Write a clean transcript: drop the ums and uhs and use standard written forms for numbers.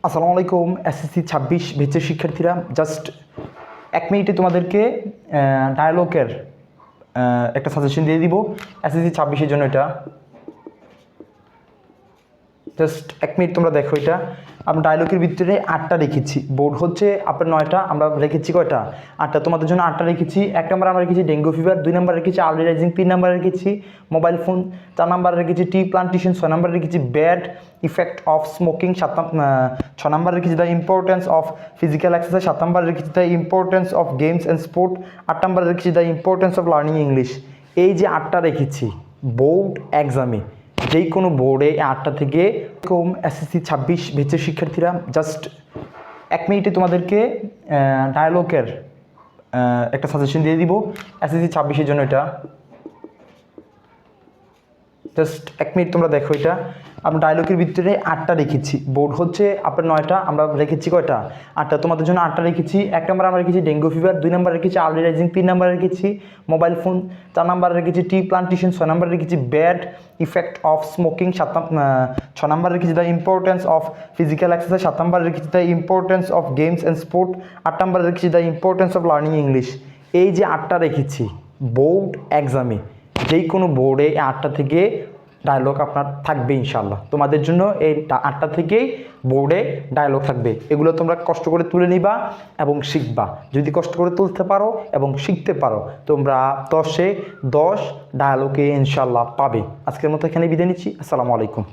আসসালামু আলাইকুম এসএসসি 26 ব্যাচের শিক্ষার্থীরা, জাস্ট এক মিনিটে তোমাদেরকে ডায়ালগের একটা সাজেশন দিয়ে দিব এসএসসি 26-এর জন্য। এটা জাস্ট এক মিনিট তোমরা দেখো। এটা আমরা ডায়লগের ভিতরে 8টা রেখেছি, বোর্ড হচ্ছে আপনার 9টা, আমরা রেখেছি কয়টা? 8টা। তোমাদের জন্য 8টা রেখেছি। 1 নম্বর আমরা রেখেছি ডেঙ্গু ফিভার, 2 নম্বর রেখেছি আর্লি রাইজিং, 3 নম্বর রেখেছি মোবাইল ফোন, 4 নম্বর রেখেছি টি প্লান্টেশন, 6 নম্বর রেখেছি ব্যাড ইফেক্ট অফ স্মোকিং, 6 নম্বর রেখেছি the importance of physical exercise, 7 নম্বর রেখেছি the importance of games and sport, 8 নম্বর রেখেছি the importance of learning English. এই যে 8টা রেখেছি বোর্ড এক্সামে, যেই কোনো বোর্ডে 8টা থেকে কম এসএসসি 26 ব্যাচের শিক্ষার্থীরা, জাস্ট এক মিনিটে তোমাদেরকে ডায়ালগের একটা সাজেশন দিয়ে দিব এসএসসি 26-এর জন্য। এটা জাস্ট এক মিনিট তোমরা দেখো। এটা আমরা ডায়লগের ভিতরে 8টা রেখেছি, বোর্ড হচ্ছে আপনার 9টা, আমরা রেখেছি কয়টা? 8টা। তোমাদের জন্য 8টা রেখেছি। 1 নম্বর আমরা রেখেছি ডেঙ্গু ফিভার, 2 নম্বর রেখেছি আর্লি রাইজিং, 3 নম্বর রেখেছি মোবাইল ফোন, 4 নম্বর রেখেছি টি প্লান্টেশন, 6 নম্বর রেখেছি ব্যাড ইফেক্ট অফ স্মোকিং, 6 নম্বর রেখেছি the importance of physical exercise, 7 নম্বর রেখেছি the importance of games and sport, 8 নম্বর রেখেছি the importance of learning English. এই যে 8টা রেখেছি বোর্ড এক্সামে, যেই কোনো বোর্ডে 8টা থেকে ডায়লগ আপনার থাকবে ইনশাল্লাহ। তোমাদের জন্য এই 8টা থেকেই বোর্ডে ডায়লগ থাকবে। এগুলো তোমরা কষ্ট করে তুলে নিবা এবং শিখবা। যদি কষ্ট করে তুলতে পারো এবং শিখতে পারো, তোমরা 10-এ 10 ডায়লগে ইনশাল্লাহ পাবে। আজকের মতো এখানে বিদায় নিচ্ছি। আসসালামু আলাইকুম।